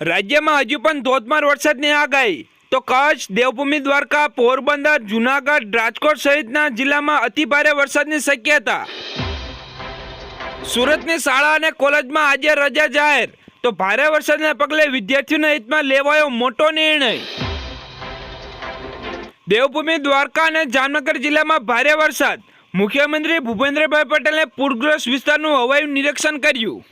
રાજ્યમાં હજુ પણ ધોધમાર વરસાદની આગાહી તો કચ્છ, દેવભૂમિ દ્વારકા, પોરબંદર, જૂનાગઢ, રાજકોટ સહિતના જિલ્લામાં અતિભારે વરસાદની શક્યતા। સુરતની શાળા અને કોલેજમાં આજે રજા જાહેર તો ભારે વરસાદને પગલે વિદ્યાર્થીઓના હિતમાં લેવાયો મોટો નિર્ણય। દેવભૂમિ દ્વારકા અને જામનગર જિલ્લામાં ભારે વરસાદ, મુખ્યમંત્રી ભૂપેન્દ્રભાઈ પટેલે પૂરગ્રસ્ત વિસ્તારનું હવાઈ નિરીક્ષણ કર્યું।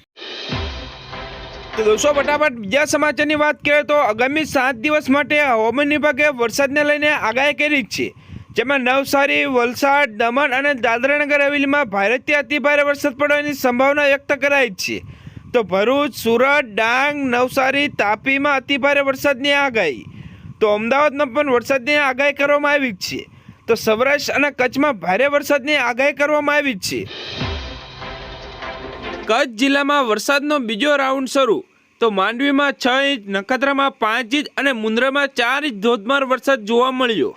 તો દોસ્તો ફટાફટ બીજા સમાચારની વાત કરીએ તો આગામી 7 દિવસ માટે હવામાન વિભાગે વરસાદને લઈને આગાહી કરી છે, જેમાં નવસારી, વલસાડ, દમણ અને દાદરાનગર હવેલીમાં ભારેથી અતિભારે વરસાદ પડવાની સંભાવના વ્યક્ત કરાઈ છે। તો ભરૂચ, સુરત, ડાંગ, નવસારી, તાપીમાં અતિભારે વરસાદની આગાહી, તો અમદાવાદમાં પણ વરસાદની આગાહી કરવામાં આવી છે। તો સૌરાષ્ટ્ર અને કચ્છમાં ભારે વરસાદની આગાહી કરવામાં આવી છે। કચ્છ જિલ્લામાં વરસાદનો બીજો રાઉન્ડ શરૂ, તો માંડવીમાં 6 ઇંચ, નખત્રામાં 5 ઇંચ અને મુન્દ્રામાં 4 ઇંચ ધોધમાર વરસાદ જોવા મળ્યો।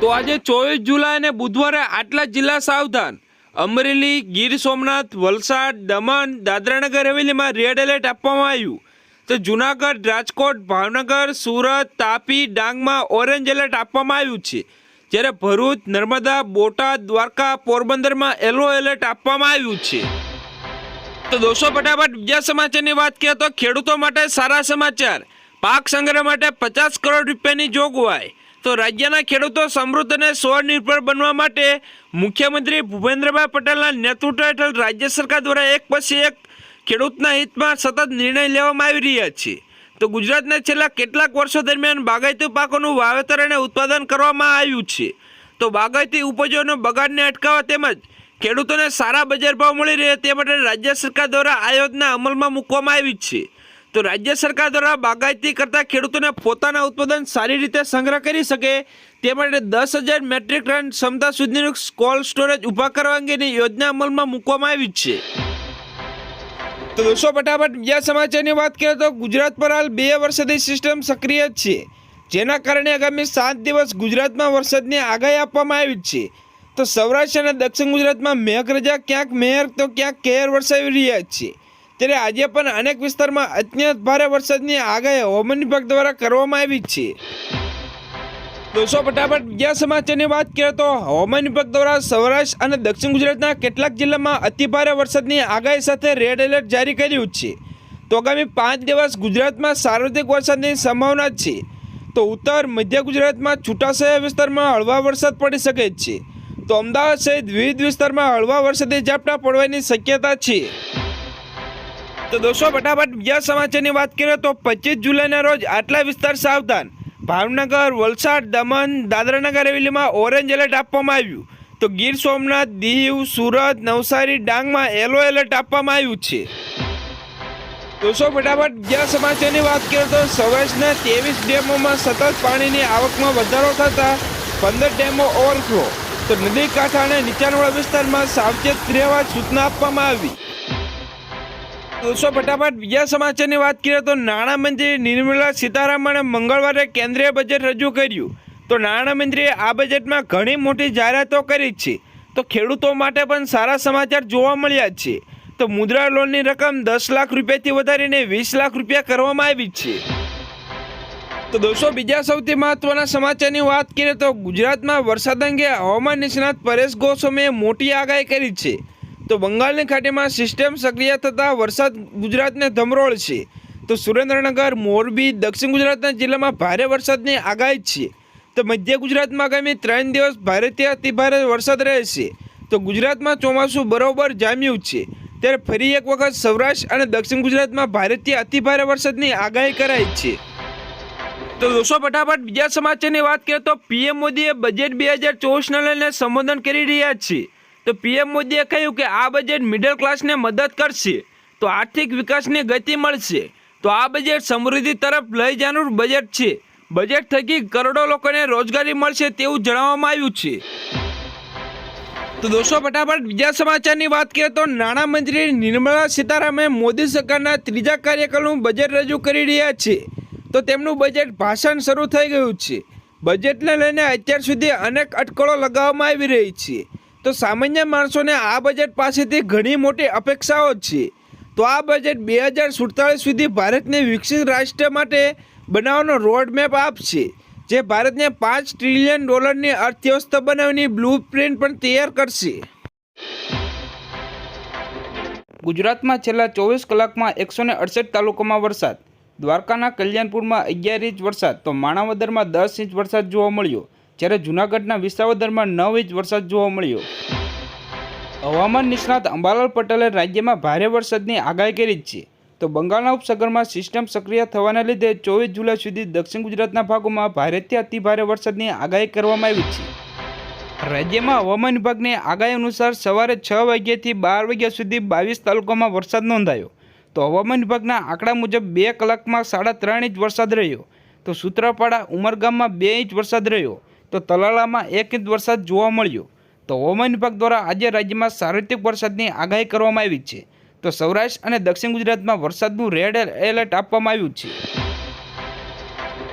તો આજે 24 જુલાઈ અને બુધવારે આટલા જિલ્લા સાવધાન, અમરેલી, ગીર સોમનાથ, વલસાડ, દમણ, દાદરાનગર હવેલીમાં રેડ એલર્ટ આપવામાં આવ્યું। તો જૂનાગઢ, રાજકોટ, ભાવનગર, સુરત, તાપી, ડાંગમાં ઓરેન્જ એલર્ટ આપવામાં આવ્યું છે, જ્યારે ભરૂચ, નર્મદા, બોટાદ, દ્વારકા, પોરબંદરમાં યલો એલર્ટ આપવામાં આવ્યું છે। તો દોસ્તો ફટાફટ બીજા સમાચારની વાત કરીએ તો ખેડૂતો માટે સારા સમાચાર, પાક સંગ્રહ માટે 50 કરોડ રૂપિયાની જોગવાઈ। તો રાજ્યના ખેડૂતો સમૃદ્ધ અને સ્વનિર્ભર બનવા માટે મુખ્યમંત્રી ભૂપેન્દ્રભાઈ પટેલના નેતૃત્વ હેઠળ રાજ્ય સરકાર દ્વારા એક પછી એક ખેડૂતના હિતમાં સતત નિર્ણય લેવામાં આવી રહ્યા છે। તો ગુજરાતના છેલ્લા કેટલાક વર્ષો દરમિયાન બાગાયતી પાકોનું વાવેતર અને ઉત્પાદન કરવામાં આવ્યું છે। તો બાગાયતી ઉપજોનો બગાડને અટકાવવા તેમજ ખેડૂતોને સારા બજાર ભાવ મળી રહે તે માટે રાજ્ય સરકાર દ્વારા આ યોજના અમલમાં મૂકવામાં આવી છે। તો રાજ્ય સરકાર દ્વારા બાગાયતી કરતા ખેડૂતોને પોતાના ઉત્પાદન સારી રીતે સંગ્રહ કરી શકે તે માટે 10,000 મેટ્રિક ટન ક્ષમતા સુધીનું કોલ્ડ સ્ટોરેજ ઊભા કરવા અંગેની યોજના અમલમાં મૂકવામાં આવી છે। તો દોસ્તો ફટાફટ બીજા સમાચારની વાત કરીએ તો ગુજરાત પર હાલ 2 વરસાદી સિસ્ટમ સક્રિય છે, જેના કારણે આગામી 7 દિવસ ગુજરાતમાં વરસાદની આગાહી આપવામાં આવી છે। તો સૌરાષ્ટ્ર અને દક્ષિણ ગુજરાતમાં મેઘરજા ક્યાંક મહેર તો ક્યાંક કહેર વરસાવી રહ્યા છે, ત્યારે આજે પણ અનેક વિસ્તારમાં અત્યંત ભારે વરસાદની આગાહી હવામાન વિભાગ દ્વારા કરવામાં આવી છે। દોસ્તો ફટાફટ બીજા સમાચારની વાત કરીએ તો હવામાન વિભાગ દ્વારા સૌરાષ્ટ્ર અને દક્ષિણ ગુજરાતના કેટલાક જિલ્લામાં અતિભારે વરસાદની આગાહી સાથે રેડ એલર્ટ જારી કર્યું છે। તો આગામી 5 દિવસ ગુજરાતમાં સાર્વત્રિક વરસાદની સંભાવના છે। તો ઉત્તર મધ્ય ગુજરાતમાં છૂટાછવાયા વિસ્તારમાં હળવા વરસાદ પડી શકે છે। તો અમદાવાદ સહિત વિવિધ વિસ્તારમાં હળવા વરસાદી ઝાપટા પડવાની શક્યતા છે। તો દોસ્તો ફટાફટ બીજા સમાચારની વાત કરીએ તો 25 જુલાઈના રોજ આટલા વિસ્તાર સાવધાન, ભાવનગર, વલસાડ, દમણ, દાદરાનગર હવેલીમાં ઓરેન્જ એલર્ટ આપવામાં આવ્યું। તો ગીર સોમનાથ, દીવ, સુરત, નવસારી, ડાંગમાં યલો એલર્ટ આપવામાં આવ્યું છે। દોસ્તો ફટાફટ બીજા સમાચારની વાત કરીએ તો સૌરાષ્ટ્રના 23 ડેમોમાં સતત પાણીની આવકમાં વધારો થતાં 15 ડેમો ઓવરફ્લો, તો નદી કાંઠા અને નીચાણવાળા વિસ્તારમાં સાવચેત રહેવા સૂચના આપવામાં આવી। દોસ્તો ફટાફટ બીજા સમાચારની વાત કરીએ તો નાણામંત્રી નિર્મલા સીતારામણે મંગળવારે કેન્દ્રીય બજેટ રજૂ કર્યું। તો નાણામંત્રીએ આ બજેટમાં ઘણી મોટી જાહેરાતો કરી છે। તો ખેડૂતો માટે પણ સારા સમાચાર જોવા મળ્યા છે। તો મુદ્રા લોનની રકમ 10 લાખ રૂપિયાથી વધારીને 20 લાખ રૂપિયા કરવામાં આવી છે। તો દોસ્તો બીજા સૌથી મહત્વના સમાચારની વાત કરીએ તો ગુજરાતમાં વરસાદ અંગે હવામાન નિષ્ણાત પરેશ ગોસ્વામીએ મોટી આગાહી કરી છે। તો બંગાળની ખાડીમાં સિસ્ટમ સક્રિય થતાં વરસાદ ગુજરાતને ધમરોળશે। તો સુરેન્દ્રનગર, મોરબી, દક્ષિણ ગુજરાતના જિલ્લામાં ભારે વરસાદની આગાહી છે। તો મધ્ય ગુજરાતમાં આગામી 3 દિવસ ભારેથી અતિભારે વરસાદ રહેશે। તો ગુજરાતમાં ચોમાસું બરોબર જામ્યું છે, ત્યારે ફરી એક વખત સૌરાષ્ટ્ર અને દક્ષિણ ગુજરાતમાં ભારેથી અતિભારે વરસાદની આગાહી કરાઈ છે। તો દોસ્તો ફટાફટ બીજા સમાચારની વાત કરીએ તો પીએમ મોદીએ બજેટ 2024ને લઈને સંબોધન કરી રહ્યા છે। તો પીએમ મોદીએ કહ્યું કે આ બજેટ મિડલ ક્લાસને મદદ કરશે, તો આર્થિક વિકાસની ગતિ મળશે। તો આ બજેટ સમૃદ્ધિ તરફ લઈ જવાનું બજેટ છે। બજેટ થકી કરોડો લોકોને રોજગારી મળશે તેવું જણાવવામાં આવ્યું છે। તો દોસ્તો ફટાફટ બીજા સમાચારની વાત કરીએ તો નાણામંત્રી નિર્મલા સીતારામને મોદી સરકારના 3જા કાર્યકાળનું બજેટ રજૂ કરી રહ્યા છે। તો તેમનું બજેટ ભાષણ શરૂ થઈ ગયું છે। બજેટને લઈને અત્યાર સુધી અનેક અટકળો લગાવવામાં આવી રહી છે। તો સામાન્ય માણસોને આ બજેટ પાસેથી ઘણી મોટી અપેક્ષાઓ છે। તો આ બજેટ 2047 સુધી ભારતને વિકસિત રાષ્ટ્ર માટે બનાવવાનો રોડમેપ આપશે, જે ભારતને $5 ટ્રિલિયન અર્થવ્યવસ્થા બનાવવાની બ્લુપ્રિન્ટ પણ તૈયાર કરશે. ગુજરાતમાં છેલ્લા 24 કલાકમાં 168 તાલુકામાં વરસાદ. દ્વારકાના કલ્યાણપુરમાં 11 ઇંચ વરસાદ, તો માણાવદરમાં 10 ઇંચ વરસાદ જોવા મળ્યો, જ્યારે જૂનાગઢના વિસાવદરમાં 9 ઇંચ વરસાદ જોવા મળ્યો. હવામાન નિષ્ણાત અંબાલાલ પટેલે રાજ્યમાં ભારે વરસાદની આગાહી કરી છે. તો બંગાળના ઉપસાગરમાં સિસ્ટમ સક્રિય થવાના લીધે 24 જુલાઈ સુધી દક્ષિણ ગુજરાતના ભાગોમાં ભારેથી અતિભારે વરસાદની આગાહી કરવામાં આવી છે. રાજ્યમાં હવામાન વિભાગની આગાહી અનુસાર સવારે 6 વાગ્યાથી 12 વાગ્યા સુધી 22 તાલુકામાં વરસાદ નોંધાયો. તો હવામાન વિભાગના આંકડા મુજબ 2 કલાકમાં 3.5 ઇંચ વરસાદ રહ્યો. તો સૂત્રાપાડા ઉમરગામમાં 2 ઇંચ વરસાદ રહ્યો. તો તલાલામાં 1 ઇંચ વરસાદ જોવા મળ્યો. તો હવામાન વિભાગ દ્વારા આજે રાજ્યમાં સાર્વત્રિક વરસાદની આગાહી કરવામાં આવી છે. તો સૌરાષ્ટ્ર અને દક્ષિણ ગુજરાતમાં વરસાદનું રેડ એલર્ટ આપવામાં આવ્યું છે.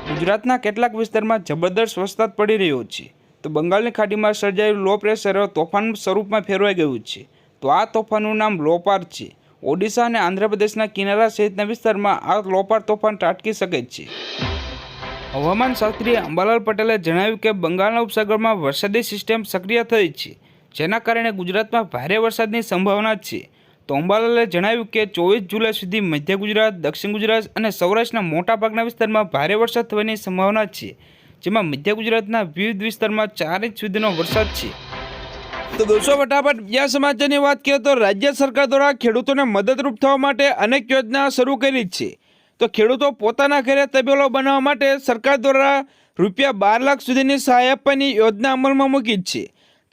ગુજરાતના કેટલાક વિસ્તારમાં જબરદસ્ત વરસાદ પડી રહ્યો છે. તો બંગાળની ખાડીમાં સર્જાયેલું લો પ્રેશર તોફાન સ્વરૂપમાં ફેરવાઈ ગયું છે. તો આ તોફાનનું નામ લોપાર છે. ઓડિશા અને આંધ્રપ્રદેશના કિનારા સહિતના વિસ્તારમાં આ લોપાર તોફાન ત્રાટકી શકે છે. હવામાન શાસ્ત્રી અંબાલાલ પટેલે જણાવ્યું કે બંગાળના ઉપસાગરમાં વરસાદી સિસ્ટમ સક્રિય થઈ છે, જેના કારણે ગુજરાતમાં ભારે વરસાદની સંભાવના છે. તો અંબાલાલે જણાવ્યું કે 24 જુલાઈ સુધી મધ્ય ગુજરાત, દક્ષિણ ગુજરાત અને સૌરાષ્ટ્રના મોટાભાગના વિસ્તારમાં ભારે વરસાદ થવાની સંભાવના છે, જેમાં મધ્ય ગુજરાતના વિવિધ વિસ્તારમાં 4 ઇંચ સુધીનો વરસાદ છે. તો દોસ્તો, ફટાફટ બીજા સમાચારની વાત કરીએ તો રાજ્ય સરકાર દ્વારા ખેડૂતોને મદદરૂપ થવા માટે અનેક યોજના શરૂ કરી છે. તો ખેડૂતો પોતાના ઘરે તબેલો બનાવવા માટે સરકાર દ્વારા ₹12 લાખ સુધીની સહાય આપવાની યોજના અમલમાં મૂકી છે.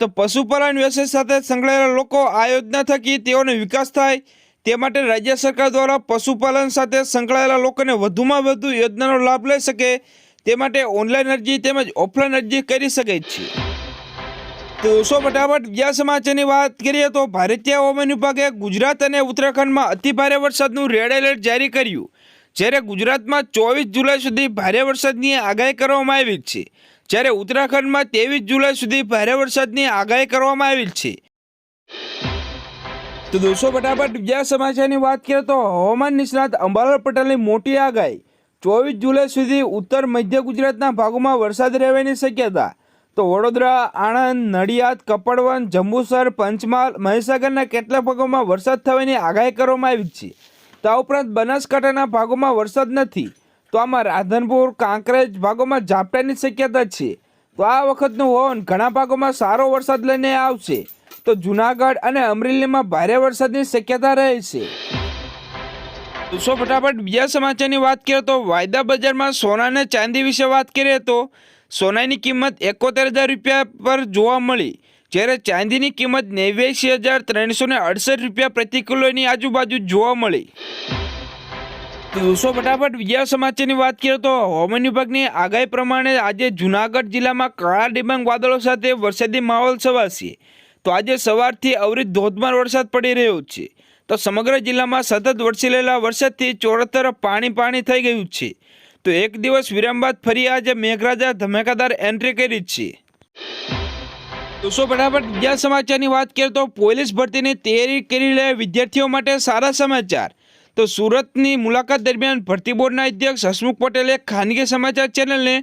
તો પશુપાલન વ્યવસાય સાથે સંકળાયેલા લોકો આ યોજના થકી તેઓનો વિકાસ થાય તે માટે રાજ્ય સરકાર દ્વારા પશુપાલન સાથે સંકળાયેલા લોકોને વધુમાં વધુ યોજનાનો લાભ લઈ શકે તે માટે ઓનલાઈન અરજી તેમજ ઓફલાઈન અરજી કરી શકે છે. તો ફટાફટ બીજા સમાચારની વાત કરીએ તો ભારતીય હવામાન વિભાગે ગુજરાત અને ઉત્તરાખંડમાં અતિભારે વરસાદનું રેડ એલર્ટ જારી કર્યું, જ્યારે ગુજરાતમાં 24 જુલાઈ સુધી ભારે વરસાદની આગાહી કરવામાં આવી છે, જ્યારે ઉત્તરાખંડમાં 23 જુલાઈ સુધી ભારે વરસાદની આગાહી કરવામાં આવી છે. તો ફટાફટ બીજા સમાચારની વાત કરીએ તો હવામાન નિષ્ણાત અંબાલાલ પટેલની મોટી આગાહી. 24 જુલાઈ સુધી ઉત્તર મધ્ય ગુજરાતના ભાગોમાં વરસાદ રહેવાની શક્યતા. તો વડોદરા, આણંદ, નડિયાદ, કપડવંજ, જંબુસર, પંચમહાલ, મહીસાગરના કેટલાક ભાગોમાં વરસાદ થવાની આગાહી કરવામાં આવી છે. તો આ ઉપરાંત બનાસકાંઠાના ભાગોમાં વરસાદ નથી. તો આમાં રાધનપુર, કાંકરેજ ભાગોમાં ઝાપટાની શક્યતા છે. તો આ વખતનું પવન ઘણા ભાગોમાં સારો વરસાદ લઈને આવશે. તો જૂનાગઢ અને અમરેલીમાં ભારે વરસાદની શક્યતા રહે છે. ફટાફટ બીજા સમાચારની વાત કરીએ તો વાયદા બજારમાં સોના અને ચાંદી વિશે વાત કરીએ તો સોનાની કિંમત 71,000 પર જોવા મળી, જ્યારે ચાંદીની કિંમત 89,368 પ્રતિ કિલોની આજુબાજુ જોવા મળી. તો ફટાફટ બીજા સમાચારની વાત કરીએ તો હવામાન વિભાગની આગાહી પ્રમાણે આજે જૂનાગઢ જિલ્લામાં કાળા ડિબાંગ વાદળો સાથે વરસાદી માહોલ છવાશે. તો આજે સવારથી અવિરત ધોધમાર વરસાદ પડી રહ્યો છે. તો સમગ્ર જિલ્લામાં સતત વરસી રહેલા વરસાદથી ચોરો તરફ પાણી થઈ ગયું છે. તો એક દિવસ વિરામ બાદ ફરી આજે મેઘરાજા ધમાકેદાર એન્ટ્રી કરી છે. ફટાફટ બીજા સમાચારની વાત કરીએ તો પોલીસ ભરતીની તૈયારી કરી રહેલા વિદ્યાર્થીઓ માટે સારા સમાચાર. તો સુરતની મુલાકાત દરમિયાન ભરતી બોર્ડના અધ્યક્ષ હસમુખ પટેલે ખાનગી સમાચાર ચેનલને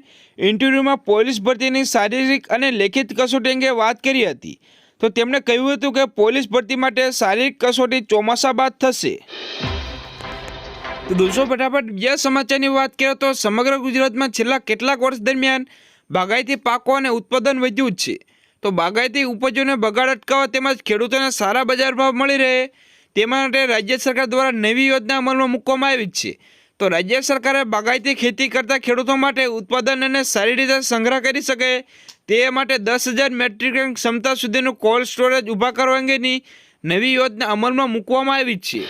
ઇન્ટરવ્યૂમાં પોલીસ ભરતીની શારીરિક અને લેખિત કસોટી અંગે વાત કરી હતી. તો તેમણે કહ્યું હતું કે પોલીસ ભરતી માટે શારીરિક કસોટી ચોમાસા બાદ થશે. તો ફટાફટ બીજા સમાચારની વાત કરીએ તો સમગ્ર ગુજરાતમાં છેલ્લા કેટલાક વર્ષ દરમિયાન બાગાયતી પાકો અને ઉત્પાદન વધ્યું છે. તો બાગાયતી ઉપજોને બગાડ અટકાવવા તેમજ ખેડૂતોને સારા બજાર ભાવ મળી રહે તે માટે રાજ્ય સરકાર દ્વારા નવી યોજના અમલમાં મૂકવામાં આવી છે. તો રાજ્ય સરકારે બાગાયતી ખેતી કરતા ખેડૂતો માટે ઉત્પાદન અને સારી રીતે સંગ્રહ કરી શકે તે માટે 10,000 મેટ્રિક ટન ક્ષમતા સુધીનું કોલ્ડ સ્ટોરેજ ઊભા કરવા અંગેની નવી યોજના અમલમાં મૂકવામાં આવી છે.